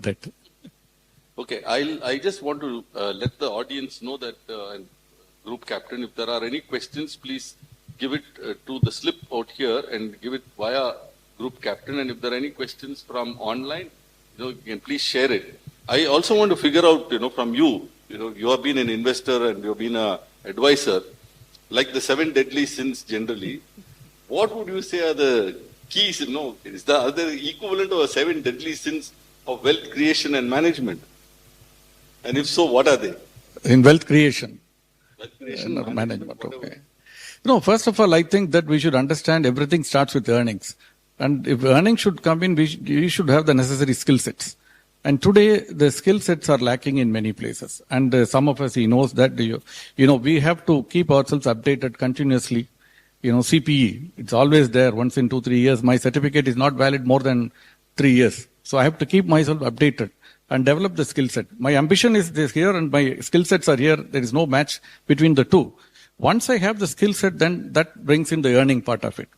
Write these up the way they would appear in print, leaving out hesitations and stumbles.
that. Okay, I just want to let the audience know that, Group Captain, if there are any questions, please give it to the slip out here and give it via Group Captain. And if there are any questions from online, you can please share it. I also want to figure out, from you, you have been an investor and you have been an advisor, like the 7 deadly sins generally. What would you say are the keys? Is the other equivalent of 7 deadly sins of wealth creation and management? And if so, what are they? In wealth creation. Wealth creation and management. Okay. First of all, I think that we should understand everything starts with earnings. And if earnings should come in, we should have the necessary skill sets. And today, the skill sets are lacking in many places. And some of us, he knows that, we have to keep ourselves updated continuously. CPE, it's always there once in 2-3 years. My certificate is not valid more than 3 years. So I have to keep myself updated and develop the skill set. My ambition is this here and my skill sets are here. There is no match between the two. Once I have the skill set, then that brings in the earning part of it.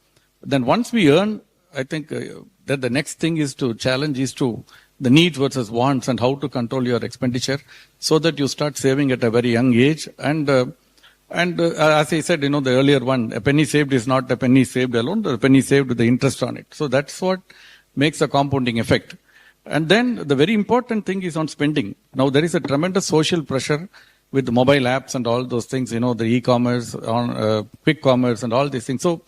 Then once we earn, I think that the next thing is to challenge is to the needs versus wants and how to control your expenditure so that you start saving at a very young age. And as I said, the earlier one, a penny saved is not a penny saved alone, the penny saved with the interest on it. So that's what makes a compounding effect. And then the very important thing is on spending. Now there is a tremendous social pressure with the mobile apps and all those things, the e-commerce, on quick commerce and all these things. So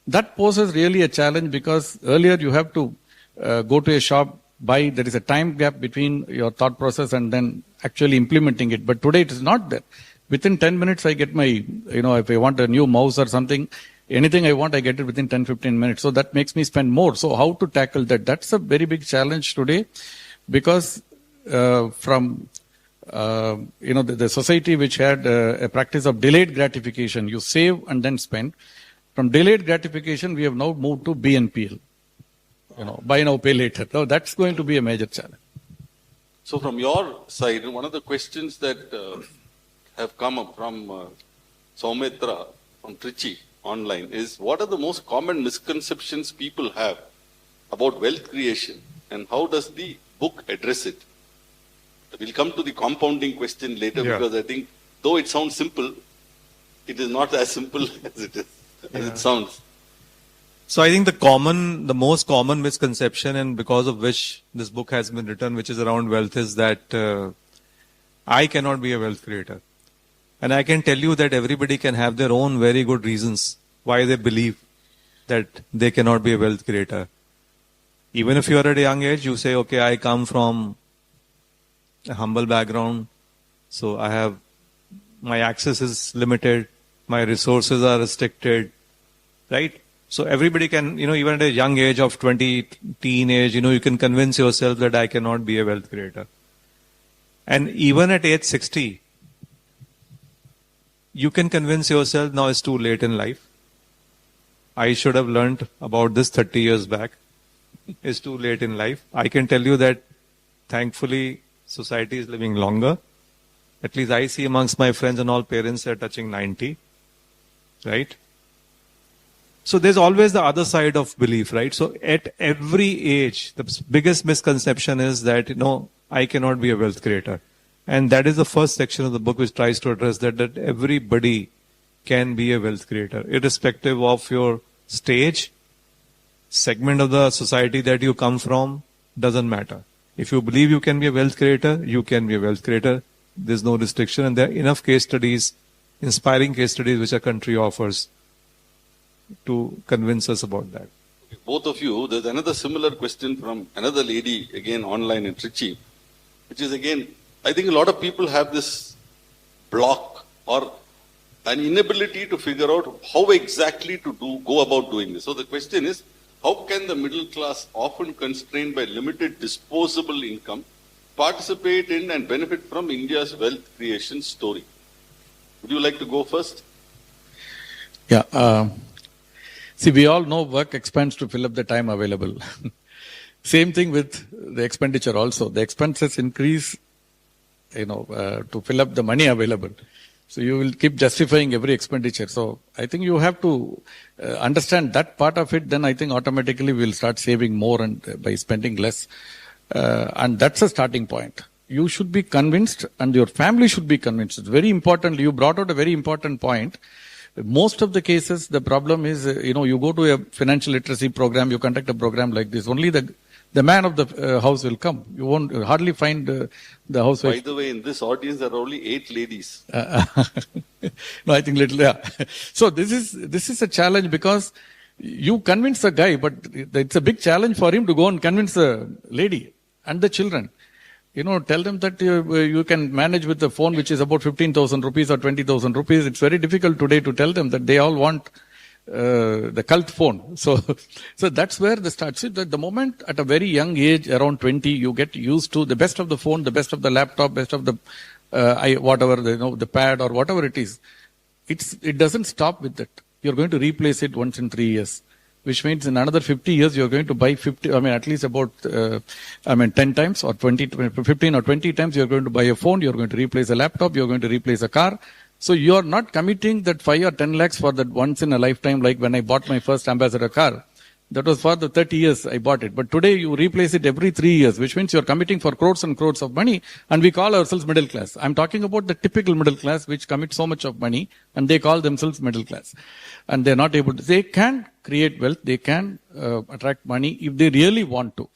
that poses really a challenge because earlier you have to go to a shop, buy, there is a time gap between your thought process and then actually implementing it. But today it is not there. Within 10 minutes I get my, if I want a new mouse or something, anything I want, I get it within 10-15 minutes. So that makes me spend more. So how to tackle that? That's a very big challenge today because from the society which had a practice of delayed gratification, you save and then spend. From delayed gratification, we have now moved to BNPL. Buy now, pay later. Now that's going to be a major challenge. So from your side, one of the questions that have come up from Saumitra from Trichy online is, what are the most common misconceptions people have about wealth creation and how does the book address it? We'll come to the compounding question later because I think though it sounds simple, it is not as simple as it sounds. So I think the most common misconception and because of which this book has been written, which is around wealth, is that I cannot be a wealth creator. And I can tell you that everybody can have their own very good reasons why they believe that they cannot be a wealth creator. Even if you are at a young age, you say, okay, I come from a humble background, so my access is limited, my resources are restricted, right? So everybody can, even at a young age of 20, teenage, you can convince yourself that I cannot be a wealth creator. And even at age 60, you can convince yourself now it's too late in life. I should have learned about this 30 years back. It's too late in life. I can tell you that thankfully society is living longer. At least I see amongst my friends and all, parents are touching 90. Right? So there's always the other side of belief, right? So at every age, the biggest misconception is that, I cannot be a wealth creator. And that is the first section of the book which tries to address that everybody can be a wealth creator, irrespective of your stage, segment of the society that you come from, doesn't matter. If you believe you can be a wealth creator, you can be a wealth creator. There's no restriction, and there are enough case studies, inspiring case studies which our country offers to convince us about that. Okay, both of you, there's another similar question from another lady, again online in Trichy, which is again, I think a lot of people have this block or an inability to figure out how exactly to go about doing this. So the question is, how can the middle class, often constrained by limited disposable income, participate in and benefit from India's wealth creation story? Would you like to go first? Yeah. See, we all know work expands to fill up the time available. Same thing with the expenditure also. The expenses increase, to fill up the money available. So you will keep justifying every expenditure. So I think you have to understand that part of it. Then I think automatically we'll start saving more and by spending less. And that's a starting point. You should be convinced and your family should be convinced. It's very important. You brought out a very important point. Most of the cases, the problem is, you go to a financial literacy program, you conduct a program like this, only the man of the house will come. You won't hardly find the housewife. By the way, in this audience, there are only 8 ladies. No, I think So this is a challenge because you convince the guy, but it's a big challenge for him to go and convince the lady and the children. Tell them that you can manage with the phone, which is about 15,000 rupees or 20,000 rupees. It's very difficult today to tell them that they all want the cult phone. So that's where the start. See, the moment at a very young age, around 20, you get used to the best of the phone, the best of the laptop, best of the whatever, the pad or whatever it is. It doesn't stop with that. You're going to replace it once in 3 years. Which means in another 50 years, you're going to buy at least about, 10 times or 15 or 20 times, you're going to buy a phone, you're going to replace a laptop, you're going to replace a car. So you're not committing that 5 or 10 lakhs for that once in a lifetime, like when I bought my first Ambassador car. That was for the 30 years I bought it. But today you replace it every 3 years, which means you're committing for crores and crores of money, and we call ourselves middle class. I'm talking about the typical middle class, which commit so much of money, and they call themselves middle class. And they're not able to. They can create wealth, they can attract money if they really want to.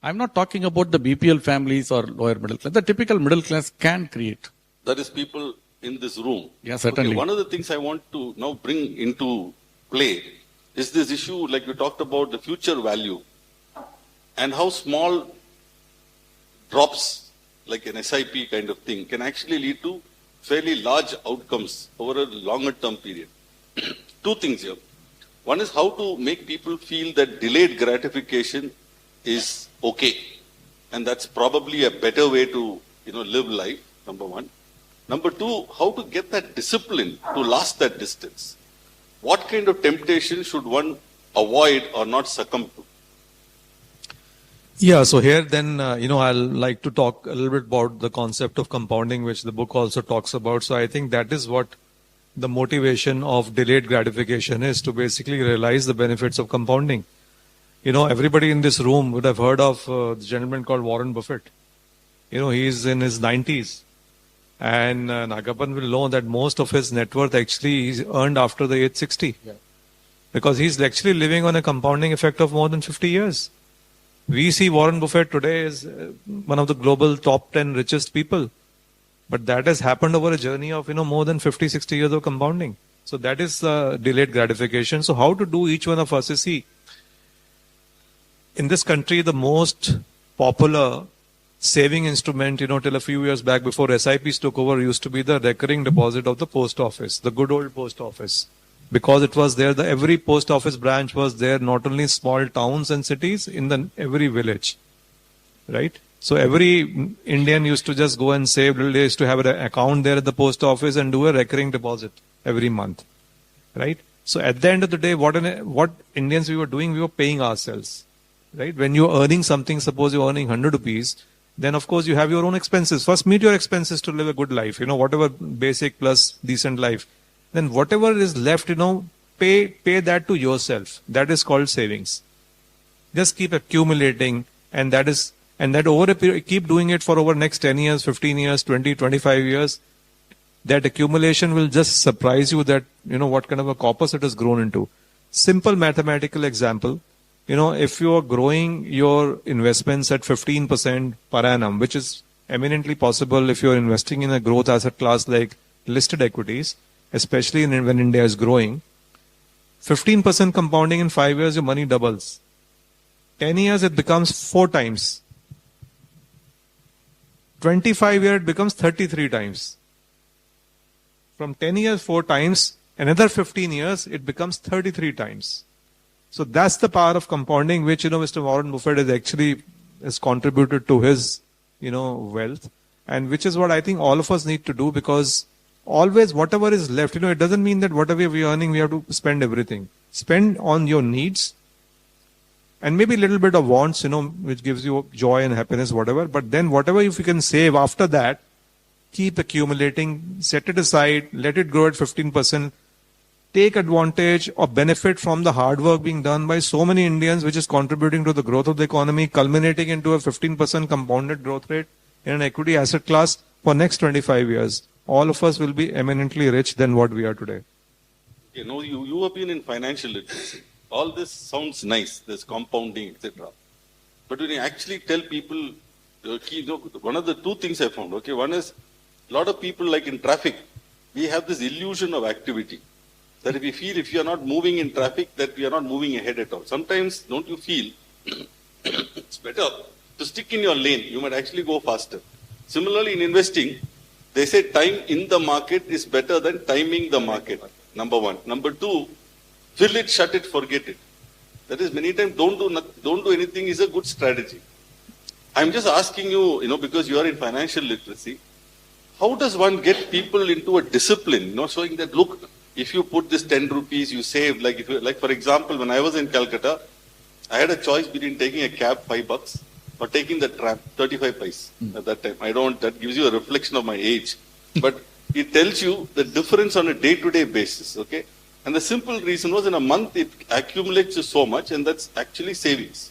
I'm not talking about the BPL families or lower middle class. The typical middle class can create. That is people in this room. Yeah, certainly. Okay, one of the things I want to now bring into play is this issue, like you talked about, the future value and how small drops, like an SIP kind of thing, can actually lead to fairly large outcomes over a longer term period. 2 things here. One is how to make people feel that delayed gratification is okay. And that's probably a better way to, live life, number one. Number 2, how to get that discipline to last that distance. What kind of temptation should one avoid or not succumb to? Yeah, so here then, I'll like to talk a little bit about the concept of compounding, which the book also talks about. So I think that is what the motivation of delayed gratification is, to basically realize the benefits of compounding. Everybody in this room would have heard of the gentleman called Warren Buffett. He's in his 90s. And Nagapan will know that most of his net worth actually is earned after the age 60. Yeah. Because he's actually living on a compounding effect of more than 50 years. We see Warren Buffett today as one of the global top 10 richest people. But that has happened over a journey of, more than 50, 60 years of compounding. So that is delayed gratification. So how to do each one of us is, see, in this country, the most popular saving instrument, till a few years back before SIPs took over, used to be the recurring deposit of the post office, the good old post office. Because it was there, every post office branch was there, not only in small towns and cities, in every village. Right? So every Indian used to just go and save, they used to have an account there at the post office and do a recurring deposit every month. Right? So at the end of the day, what Indians we were doing, we were paying ourselves. Right? When you're earning something, suppose you're earning 100 rupees, then of course you have your own expenses. First meet your expenses to live a good life, whatever basic plus decent life. Then whatever is left, pay that to yourself. That is called savings. Just keep accumulating, and that over a period, keep doing it for over next 10 years, 15 years, 20, 25 years. That accumulation will just surprise you that, what kind of a corpus it has grown into. Simple mathematical example. If you are growing your investments at 15% per annum, which is eminently possible if you are investing in a growth asset class like listed equities, especially when India is growing, 15% compounding in 5 years, your money doubles. 10 years, it becomes 4 times. 25 years, it becomes 33 times. From 10 years, 4 times, another 15 years, it becomes 33 times. So that's the power of compounding, which, Mr. Warren Buffett has contributed to his, wealth, and which is what I think all of us need to do, because always whatever is left, it doesn't mean that whatever we are earning, we have to spend everything. Spend on your needs and maybe a little bit of wants, which gives you joy and happiness, whatever. But then whatever if you can save after that, keep accumulating, set it aside, let it grow at 15%. take advantage or benefit from the hard work being done by so many Indians, which is contributing to the growth of the economy, culminating into a 15% compounded growth rate in an equity asset class for next 25 years. All of us will be eminently rich than what we are today. You know, you have been in financial literacy. All this sounds nice, this compounding, etc. But when you actually tell people, one of the two things I found, okay, one is a lot of people, like in traffic, we have this illusion of activity. That if we feel if you are not moving in traffic, that we are not moving ahead at all. Sometimes, don't you feel it's better to stick in your lane? You might actually go faster. Similarly, in investing, they say time in the market is better than timing the market. Number one. Number two, fill it, shut it, forget it. That is, many times don't do anything is a good strategy. I'm just asking you, because you are in financial literacy, how does one get people into a discipline, showing that, look, if you put this 10 rupees, you save, like for example, when I was in Calcutta, I had a choice between taking a cab, $5, or taking the tram, 35 paise at that time. That gives you a reflection of my age. But it tells you the difference on a day-to-day basis, okay? And the simple reason was in a month, it accumulates to so much, and that's actually savings.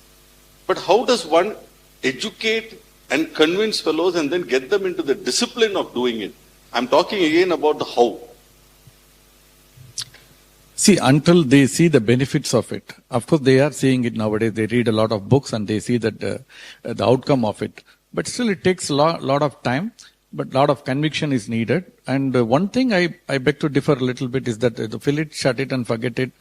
But how does one educate and convince fellows and then get them into the discipline of doing it? I'm talking again about the how. See, until they see the benefits of it. Of course, they are seeing it nowadays. They read a lot of books and they see that the outcome of it. But still, it takes a lot of time, but a lot of conviction is needed. And one thing I beg to differ a little bit is that the fill it, shut it, and forget it.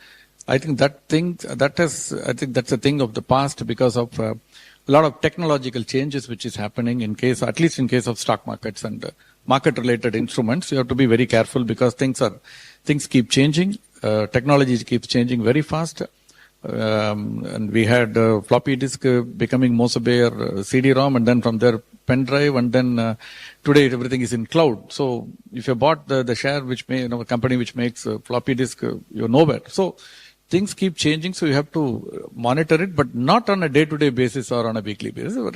I think that's a thing of the past because of a lot of technological changes which is happening at least in case of stock markets and market-related instruments. You have to be very careful because things keep changing. Technology keeps changing very fast. And we had floppy disk becoming Mosebe or CD-ROM, and then from there pen drive, and then today everything is in cloud. So if you bought the share a company which makes floppy disk, you're nowhere. So things keep changing, so you have to monitor it, but not on a day-to-day basis or on a weekly basis. A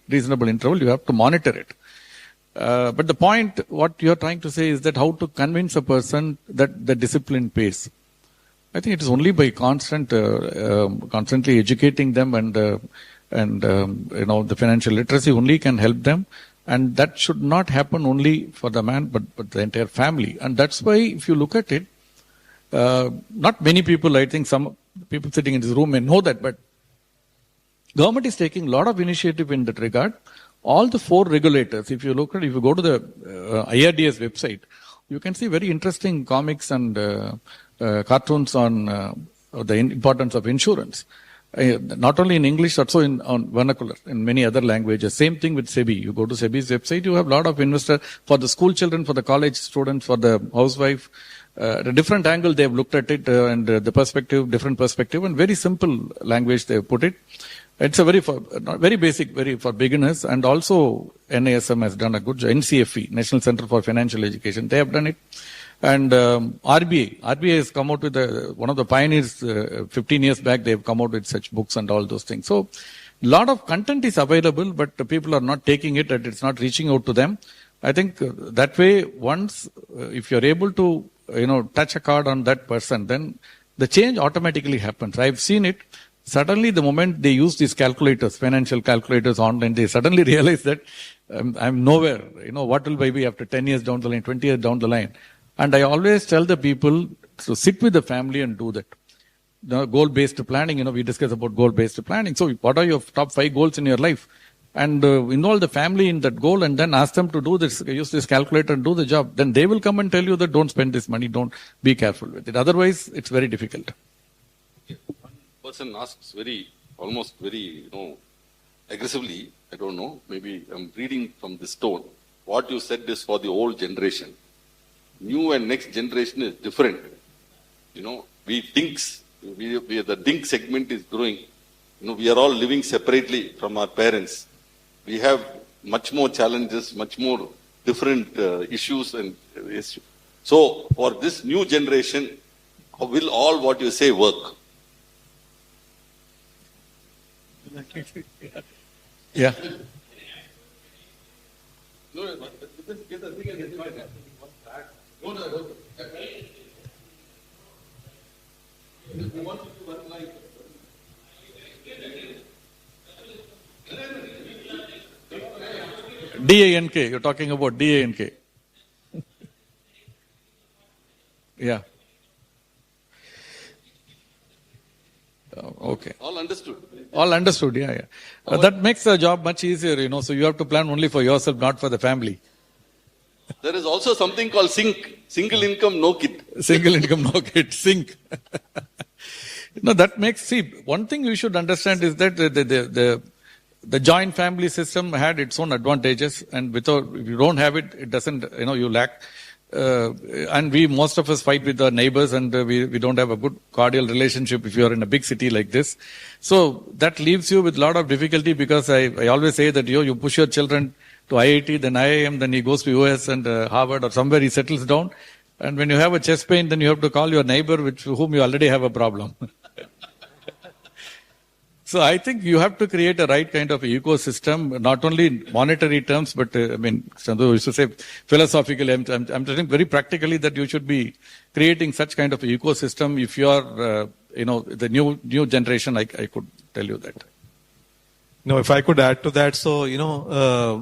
reasonable interval, you have to monitor it. But the point, what you're trying to say is that how to convince a person that the discipline pays. I think it is only by constantly educating them and the financial literacy only can help them. And that should not happen only for the man, but the entire family. And that's why if you look at it, not many people, I think some people sitting in this room may know that, but government is taking a lot of initiative in that regard. All the 4 regulators, if you go to the IRDS website, you can see very interesting comics and cartoons on the importance of insurance. Not only in English, also on vernacular, in many other languages. Same thing with SEBI. You go to SEBI's website, you have a lot of investors for the school children, for the college students, for the housewife. At a different angle, they have looked at it and different perspective, and very simple language they have put it. It's a very basic, for beginners, and also NASM has done a good job. NCFE, National Center for Financial Education, they have done it. And RBI has come out with one of the pioneers 15 years back. They have come out with such books and all those things. So, a lot of content is available, but people are not taking it, and it's not reaching out to them. I think that way, once if you're able to touch a card on that person, then the change automatically happens. I've seen it. Suddenly, the moment they use these calculators, financial calculators online, they suddenly realize that I'm nowhere. What will I be after 10 years down the line, 20 years down the line? And I always tell the people to sit with the family and do that. Goal-based planning, we discuss about goal-based planning. So what are your top 5 goals in your life? And involve the family in that goal and then ask them to do this, use this calculator and do the job. Then they will come and tell you that don't spend this money, don't be careful with it. Otherwise, it's very difficult. Person asks almost very, aggressively, I don't know, maybe I'm reading from this tone. What you said is for the old generation. New and next generation is different. The dink segment is growing. We are all living separately from our parents. We have much more challenges, much more different issues and issues. So for this new generation, will all what you say work? Yeah. DANK, you're talking about DANK. Yeah. Okay. All understood. All understood, yeah. That makes the job much easier, so you have to plan only for yourself, not for the family. There is also something called SINK, single income, no kid. Single income, no kid, sink. That makes, one thing you should understand is that the joint family system had its own advantages, and if you don't have it, it doesn't, you lack. And most of us fight with our neighbors, and we don't have a good cordial relationship if you are in a big city like this. So that leaves you with a lot of difficulty, because I always say that you push your children to IIT, then IIM, then he goes to US and Harvard or somewhere he settles down. And when you have a chest pain, then you have to call your neighbor with whom you already have a problem. So I think you have to create a right kind of ecosystem, not only in monetary terms, but Chandru used to say philosophically, I'm telling very practically that you should be creating such kind of ecosystem. If you are, the new generation, I could tell you that. No, if I could add to that, so,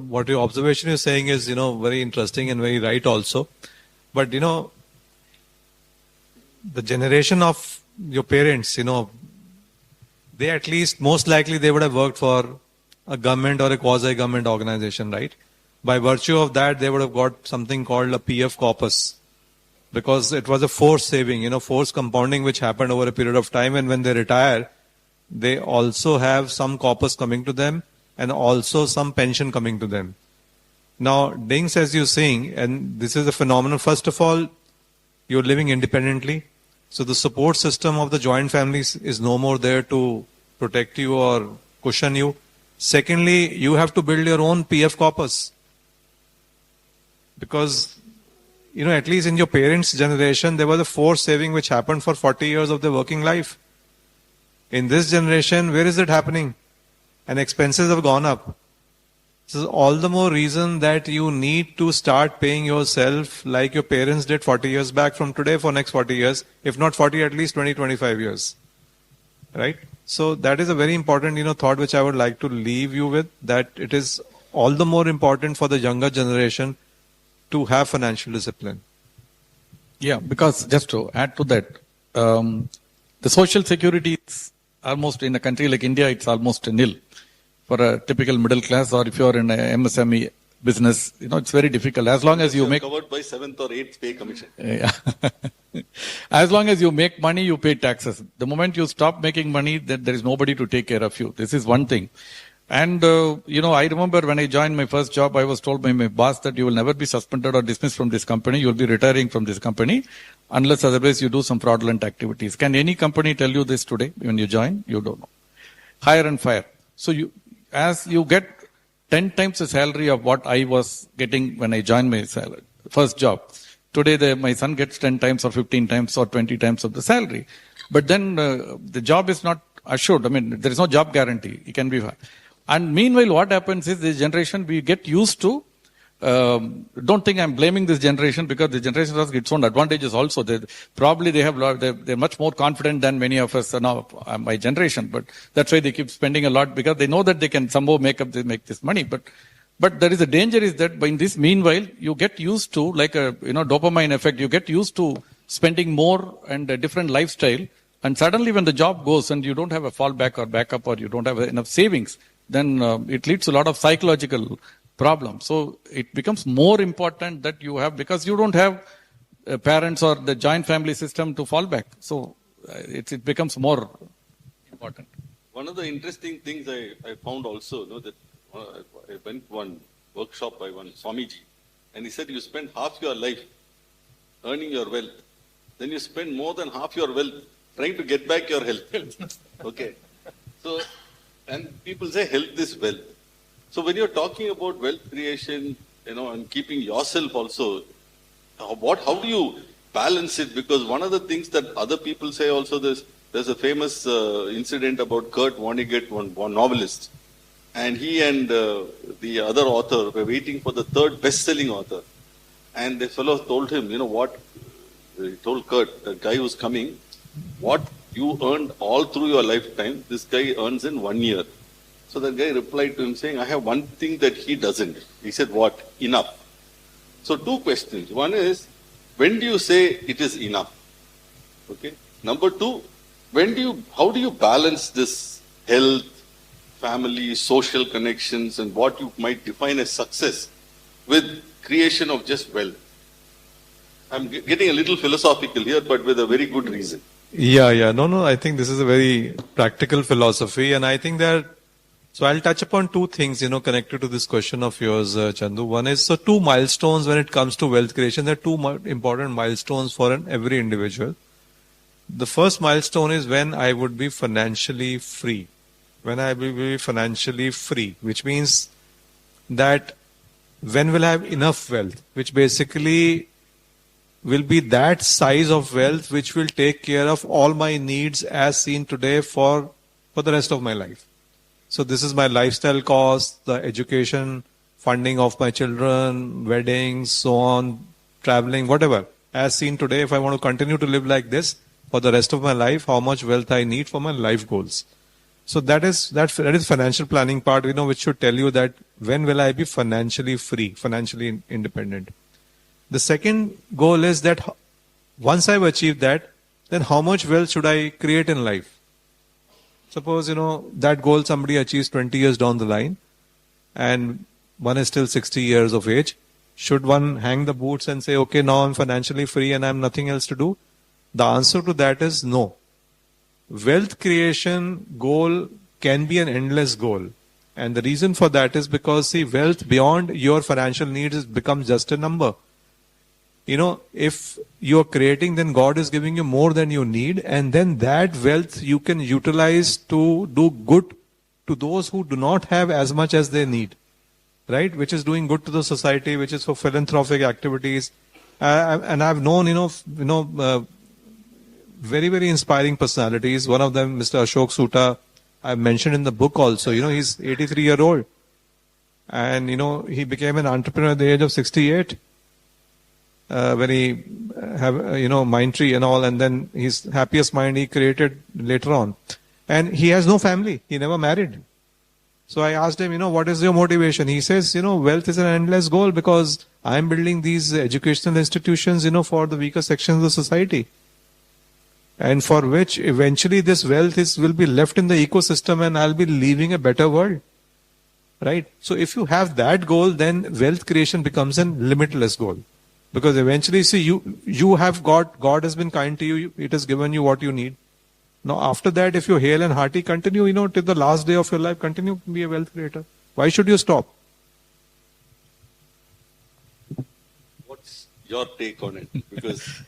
what your observation is saying is, very interesting and very right also. But, the generation of your parents, they at least, most likely, they would have worked for a government or a quasi-government organization, right? By virtue of that, they would have got something called a PF corpus, because it was a forced saving, forced compounding, which happened over a period of time. And when they retire, they also have some corpus coming to them and also some pension coming to them. Now, Dings, as you're saying, and this is a phenomenon, first of all, you're living independently. So the support system of the joint families is no more there to protect you or cushion you. Secondly, you have to build your own PF corpus. Because, at least in your parents' generation, there was a forced saving which happened for 40 years of their working life. In this generation, where is it happening? And expenses have gone up. This is all the more reason that you need to start paying yourself like your parents did 40 years back from today for next 40 years. If not 40, at least 20, 25 years. Right? So that is a very important, thought which I would like to leave you with, that it is all the more important for the younger generation to have financial discipline. Yeah, because just to add to that, the social security is almost, in a country like India, it's almost nil. For a typical middle class, or if you are in a MSME business, it's very difficult. As long as you make covered by 7th or 8th pay commission. Yeah. As long as you make money, you pay taxes. The moment you stop making money, then there is nobody to take care of you. This is one thing. And, I remember when I joined my first job, I was told by my boss that you will never be suspended or dismissed from this company. You will be retiring from this company unless otherwise you do some fraudulent activities. Can any company tell you this today when you join? You don't know. Hire and fire. So as you get 10 times the salary of what I was getting when I joined my first job. Today, my son gets 10 times or 15 times or 20 times of the salary. But then the job is not assured. There is no job guarantee. It can be. And meanwhile, what happens is this generation, we get used to, don't think I'm blaming this generation, because the generation has its own advantages also. They're much more confident than many of us now, my generation. But that's why they keep spending a lot, because they know that they can somehow make this money. But there is a danger is that in this meanwhile, you get used to, like a dopamine effect, you get used to spending more and a different lifestyle. And suddenly when the job goes and you don't have a fallback or backup, or you don't have enough savings, then it leads to a lot of psychological problem. So it becomes more important that you have, because you don't have parents or the joint family system to fall back. So it becomes more important. One of the interesting things I found also, that I went one workshop by one Swamiji, and he said you spend half your life earning your wealth, then you spend more than half your wealth trying to get back your health. Okay. So, and people say health is wealth. So when you're talking about wealth creation, and keeping yourself also, how do you balance it? Because one of the things that other people say also, there's a famous incident about Kurt Vonnegut, one novelist, and he and the other author were waiting for the third best-selling author. And the fellow told him, what? He told Kurt, the guy who's coming, what You earned all through your lifetime. This guy earns in 1 year. So that guy replied to him saying, I have one thing that he doesn't. He said, what? Enough. So 2 questions. One is, when do you say it is enough? Okay. Number 2, how do you balance this health, family, social connections, and what you might define as success with creation of just wealth? I'm getting a little philosophical here, but with a very good reason. Yeah. No. I think this is a very practical philosophy, and I think that. So I'll touch upon 2 things, connected to this question of yours, Chandu. One is 2 milestones when it comes to wealth creation. There are 2 important milestones for every individual. The first milestone is when I would be financially free. When I will be financially free, which means that when will I have enough wealth, which basically will be that size of wealth which will take care of all my needs as seen today for the rest of my life. So this is my lifestyle costs, the education, funding of my children, weddings, so on, traveling, whatever. As seen today, if I want to continue to live like this for the rest of my life, how much wealth I need for my life goals. So that is financial planning part, which should tell you that when will I be financially free, financially independent. The second goal is that once I've achieved that, then how much wealth should I create in life? Suppose, that goal somebody achieves 20 years down the line and one is still 60 years of age. Should one hang the boots and say, okay, now I'm financially free and I have nothing else to do? The answer to that is no. Wealth creation goal can be an endless goal. And the reason for that is because, wealth beyond your financial needs becomes just a number. If you're creating, then God is giving you more than you need, and then that wealth you can utilize to do good to those who do not have as much as they need, right? Which is doing good to the society, which is for philanthropic activities. And I've known, very, very inspiring personalities. One of them, Mr. Ashok Soota, I've mentioned in the book also. He's 83-year-old, and he became an entrepreneur at the age of 68. When he have Mindtree and all, and then his happiest mind he created later on, and he has no family, he never married. So I asked him, what is your motivation? He says, wealth is an endless goal because I am building these educational institutions, for the weaker sections of the society, and for which eventually this wealth will be left in the ecosystem and I'll be leaving a better world, right? So if you have that goal, then wealth creation becomes a limitless goal. Because eventually, you have God has been kind to you. It has given you what you need. Now, after that, if you're hale and hearty, continue, till the last day of your life, continue to be a wealth creator. Why should you stop? What's your take on it? Because,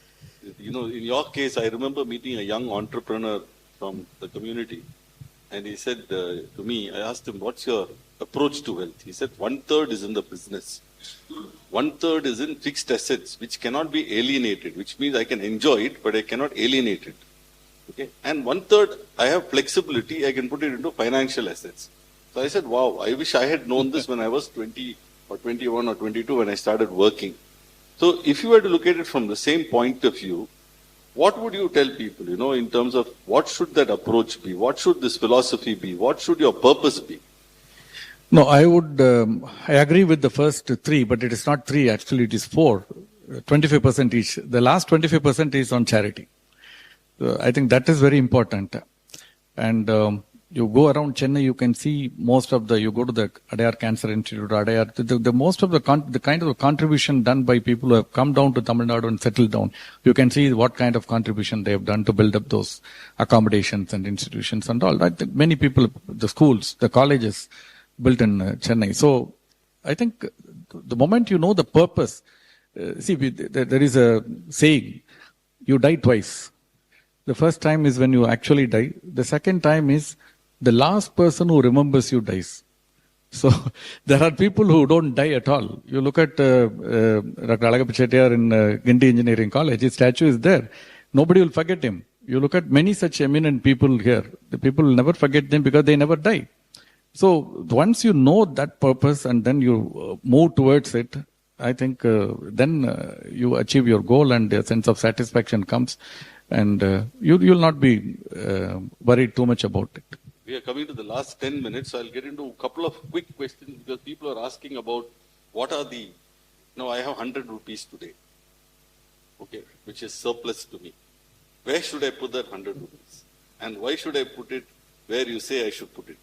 in your case, I remember meeting a young entrepreneur from the community. And he said to me, I asked him, what's your approach to wealth? He said, 1/3 is in the business. 1/3 is in fixed assets, which cannot be alienated, which means I can enjoy it, but I cannot alienate it. Okay. And 1/3, I have flexibility, I can put it into financial assets. So I said, wow, I wish I had known this when I was 20 or 21 or 22 when I started working. So if you were to look at it from the same point of view, what would you tell people, in terms of what should that approach be? What should this philosophy be? What should your purpose be? No, I agree with the first 3, but it is not 3, actually it is 4, 25% each. The last 25% is on charity. I think that is very important. And you go around Chennai, you can see you go to the Adayar Cancer Institute, the most of the kind of contribution done by people who have come down to Tamil Nadu and settled down. You can see what kind of contribution they have done to build up those accommodations and institutions and all. Right? Many people, the schools, the colleges, built in Chennai. So I think the moment you know the purpose, there is a saying, you die twice. The first time is when you actually die. The second time is the last person who remembers you dies. So there are people who don't die at all. You look at Dr. Alagappa Chettiar in Guindy Engineering College, his statue is there. Nobody will forget him. You look at many such eminent people here. The people will never forget them because they never die. So once you know that purpose and then you move towards it, I think then you achieve your goal and a sense of satisfaction comes. And you'll not be worried too much about it. We are coming to the last 10 minutes, so I'll get into a couple of quick questions because people are asking about what are the, I have 100 rupees today, okay, which is surplus to me. Where should I put that 100 rupees? And why should I put it where you say I should put it?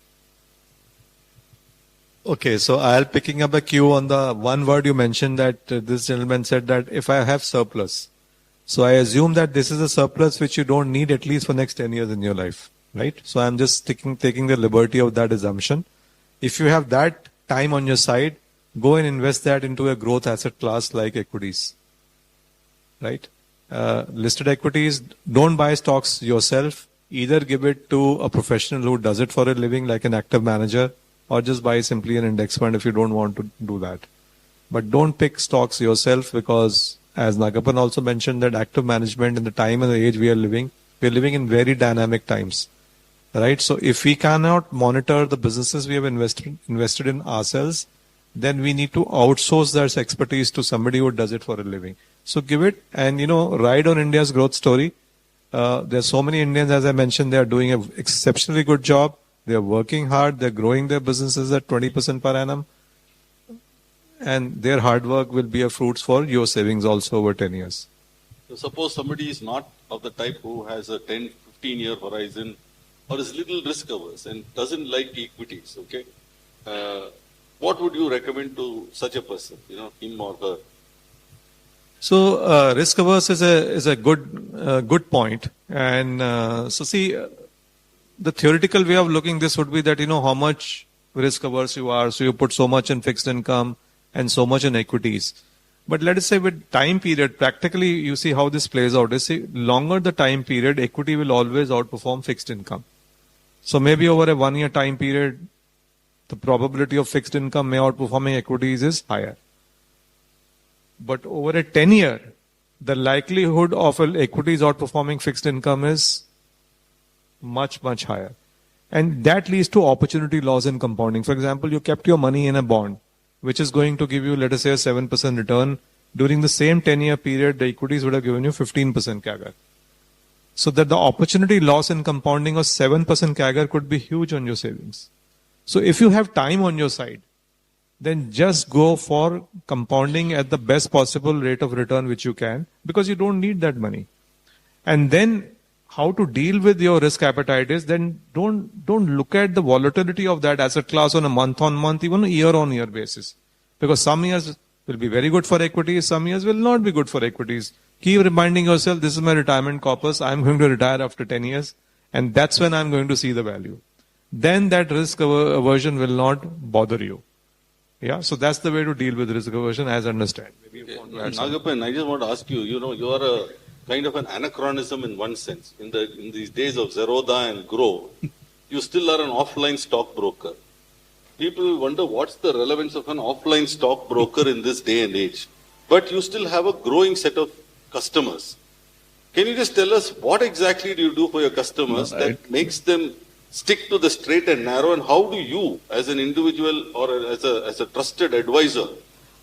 Okay, so I'll picking up a cue on the one word you mentioned that this gentleman said that if I have surplus. So I assume that this is a surplus which you don't need at least for next 10 years in your life, right? So I'm just taking the liberty of that assumption. If you have that time on your side, go and invest that into a growth asset class like equities, right? Listed equities, don't buy stocks yourself. Either give it to a professional who does it for a living like an active manager, or just buy simply an index fund if you don't want to do that. But don't pick stocks yourself because, as Nagappan also mentioned, that active management in the time and the age we are living in very dynamic times, right? So if we cannot monitor the businesses we have invested in ourselves, then we need to outsource that expertise to somebody who does it for a living. So give it and, ride on India's growth story. There's so many Indians, as I mentioned, they are doing an exceptionally good job. They're working hard. They're growing their businesses at 20% per annum. And their hard work will bear fruits for your savings also over 10 years. So suppose somebody is not of the type who has a 10, 15-year horizon or is little risk averse and doesn't like equities, okay? What would you recommend to such a person, him or her? So risk averse is a good point. And so see, the theoretical way of looking this would be that, how much risk averse you are. So you put so much in fixed income and so much in equities. But let us say with time period, practically you see how this plays out. You see, longer the time period, equity will always outperform fixed income. So maybe over a 1 year time period, the probability of fixed income may outperforming equities is higher. But over a 10 year, the likelihood of equities outperforming fixed income is much, much higher. And that leads to opportunity loss in compounding. For example, you kept your money in a bond, which is going to give you, let us say, a 7% return. During the same 10-year period, the equities would have given you 15% CAGR. So that the opportunity loss in compounding of 7% CAGR could be huge on your savings. So if you have time on your side, then just go for compounding at the best possible rate of return which you can, because you don't need that money. And then how to deal with your risk appetite is then don't look at the volatility of that asset class on a month-on-month, even a year-on-year basis. Because some years will be very good for equities, some years will not be good for equities. Keep reminding yourself, this is my retirement corpus, I'm going to retire after 10 years, and that's when I'm going to see the value. Then that risk aversion will not bother you. Yeah, so that's the way to deal with risk aversion as I understand. Maybe you want to add something. Nagappan, I just want to ask you, you are a kind of an anachronism in one sense. In these days of Zerodha and Grow, you still are an offline stockbroker. People wonder what's the relevance of an offline stockbroker in this day and age. But you still have a growing set of customers. Can you just tell us what exactly do you do for your customers that makes them stick to the straight and narrow, and how do you, as an individual or as a trusted advisor,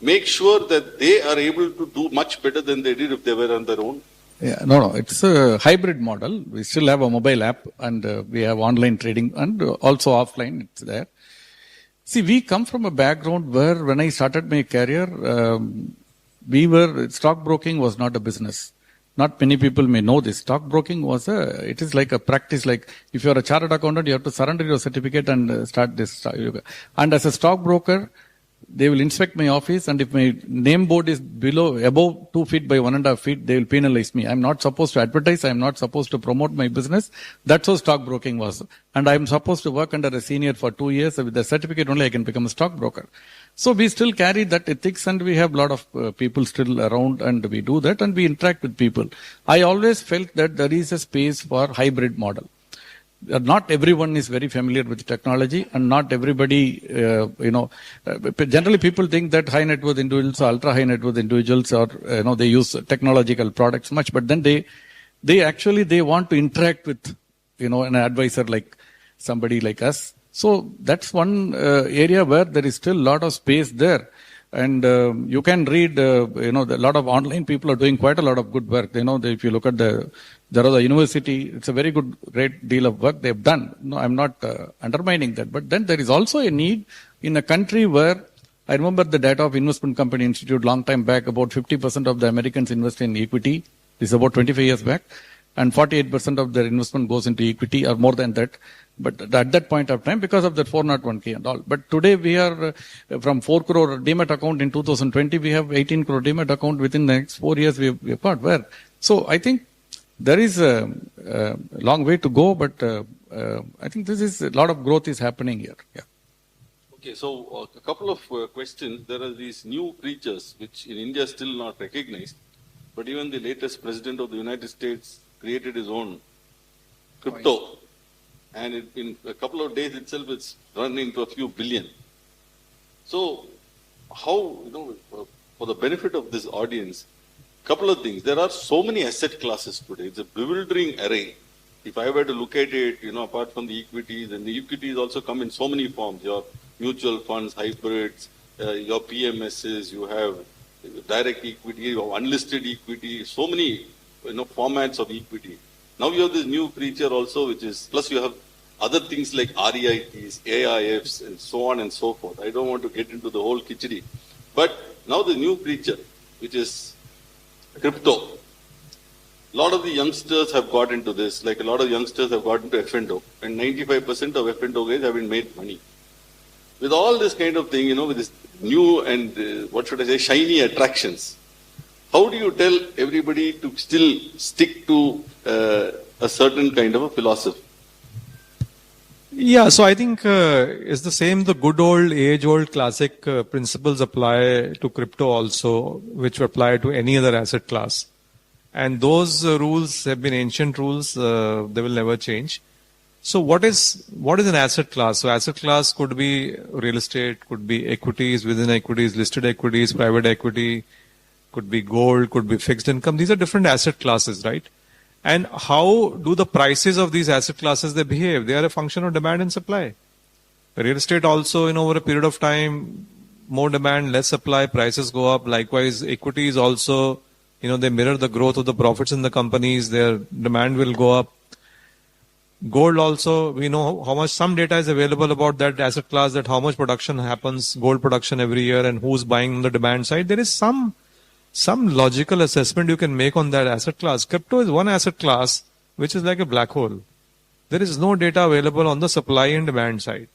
make sure that they are able to do much better than they did if they were on their own? Yeah, no, it's a hybrid model. We still have a mobile app and we have online trading and also offline, it's there. See, we come from a background where when I started my career, stockbroking was not a business. Not many people may know this. Stockbroking it is like a practice, like if you're a chartered accountant, you have to surrender your certificate and start this. And as a stockbroker, they will inspect my office, and if my name board is above 2 feet by 1.5 feet, they will penalize me. I'm not supposed to advertise. I'm not supposed to promote my business. That's how stockbroking was. And I'm supposed to work under a senior for 2 years. With the certificate only, I can become a stockbroker. So we still carry that ethics, and we have a lot of people still around, and we do that, and we interact with people. I always felt that there is a space for hybrid model. Not everyone is very familiar with technology, and not everybody, generally people think that high net worth individuals, ultra high net worth individuals, or, they use technological products much, but then they want to interact with, an advisor like somebody like us. So that's one area where there is still a lot of space there. And you can read, a lot of online people are doing quite a lot of good work. If you look at the Zaroda University, it's a very great deal of work they've done. No, I'm not undermining that. But then there is also a need in a country where, I remember the data of Investment Company Institute long time back, about 50% of the Americans invest in equity. This is about 25 years back. And 48% of their investment goes into equity or more than that. But at that point of time, because of that 401k and all. But today we are from 4 crore Demat account in 2020, we have 18 crore Demat account within the next 4 years we've got. Where? So I think there is a long way to go, but I think this is a lot of growth is happening here. Yeah. Okay, so a couple of questions. There are these new creatures which in India still not recognized, but even the latest president of the United States created his own crypto. And in a couple of days itself, it's run into a few billion. So, how, for the benefit of this audience, couple of things. There are so many asset classes today. It's a bewildering array. If I were to look at it, apart from the equities, and the equities also come in so many forms. Your mutual funds, hybrids, your PMSs, you have direct equity, you have unlisted equity, so many formats of equity. Now you have this new creature also, which is, plus you have other things like REITs, AIFs, and so on and so forth. I don't want to get into the whole khichdi. But now the new creature, which is crypto. A lot of the youngsters have got into this, like a lot of youngsters have got into F&O, and 95% of F&O guys haven't made money. With all this kind of thing, with this new and, shiny attractions, how do you tell everybody to still stick to a certain kind of a philosophy? Yeah, so I think it's the same, the good old, age-old classic principles apply to crypto also, which apply to any other asset class. And those rules have been ancient rules, they will never change. So what is an asset class? So asset class could be real estate, could be equities, within equities, listed equities, private equity, could be gold, could be fixed income. These are different asset classes, right? And how do the prices of these asset classes they behave? They are a function of demand and supply. Real estate also, over a period of time, more demand, less supply, prices go up. Likewise, equities also, they mirror the growth of the profits in the companies, their demand will go up. Gold also, we know how much, some data is available about that asset class, that how much production happens, gold production every year, and who's buying on the demand side. There is some logical assessment you can make on that asset class. Crypto is one asset class which is like a black hole. There is no data available on the supply and demand side.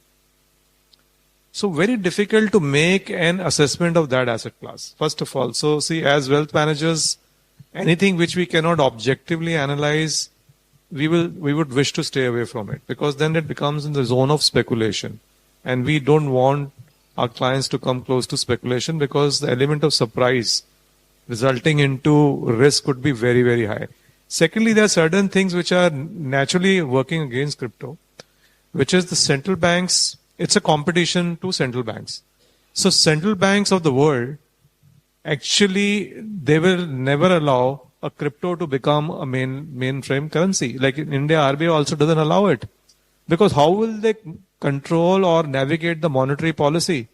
So very difficult to make an assessment of that asset class, first of all. So see, as wealth managers, anything which we cannot objectively analyze, we would wish to stay away from it, because then it becomes in the zone of speculation. And we don't want our clients to come close to speculation, because the element of surprise resulting into risk could be very, very high. Secondly, there are certain things which are naturally working against crypto, which is the central banks. It's a competition to central banks. So central banks of the world, actually, they will never allow a crypto to become a mainframe currency. Like in India, RBI also doesn't allow it. Because how will they control or navigate the monetary policy?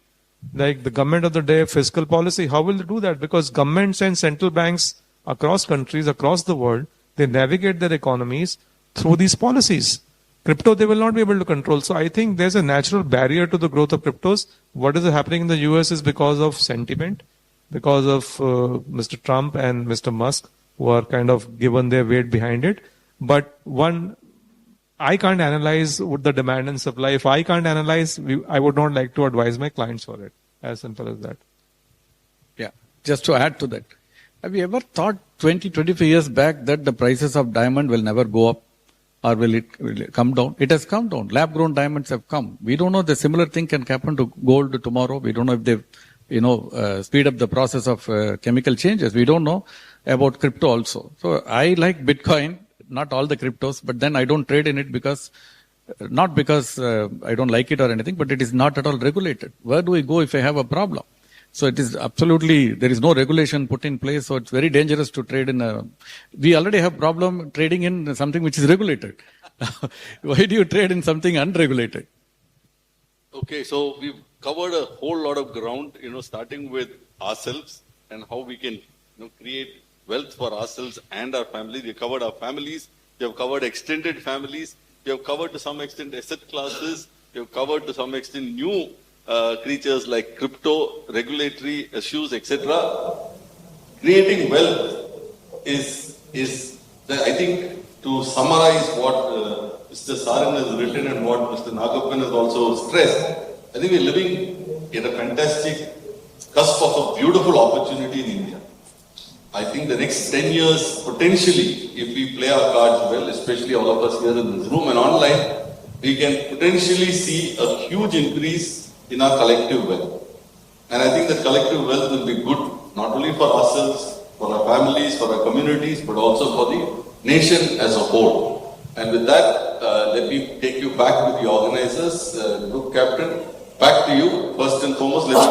Like the government of the day, fiscal policy, how will they do that? Because governments and central banks across countries, across the world, they navigate their economies through these policies. Crypto, they will not be able to control. So I think there's a natural barrier to the growth of cryptos. What is happening in the US is because of sentiment, because of Mr. Trump and Mr. Musk, who are kind of given their weight behind it. But I can't analyze what the demand and supply. If I can't analyze, I would not like to advise my clients for it. As simple as that. Yeah. Just to add to that, have you ever thought 20-25 years back that the prices of diamond will never go up, or will it come down? It has come down. Lab-grown diamonds have come. We don't know the similar thing can happen to gold tomorrow. We don't know if they, speed up the process of chemical changes. We don't know about crypto also. So I like Bitcoin, not all the cryptos, but then I don't trade in it not because I don't like it or anything, but it is not at all regulated. Where do we go if I have a problem? So it is absolutely, there is no regulation put in place, so it's very dangerous to trade in we already have problem trading in something which is regulated. Why do you trade in something unregulated? Okay, so we've covered a whole lot of ground, starting with ourselves and how we can, create wealth for ourselves and our families. We have covered our families. We have covered extended families. We have covered to some extent asset classes. We have covered to some extent new creatures like crypto, regulatory issues, etc. Creating wealth is I think, to summarize what Mr. Saran has written and what Mr. Nagappan has also stressed, I think we're living in a fantastic cusp of a beautiful opportunity in India. I think the next 10 years, potentially, if we play our cards well, especially all of us here in this room and online, we can potentially see a huge increase in our collective wealth. And I think that collective wealth will be good, not only for ourselves, for our families, for our communities, but also for the nation as a whole. And with that, let me take you back to the organizers, group captain. Back to you. First and foremost, let me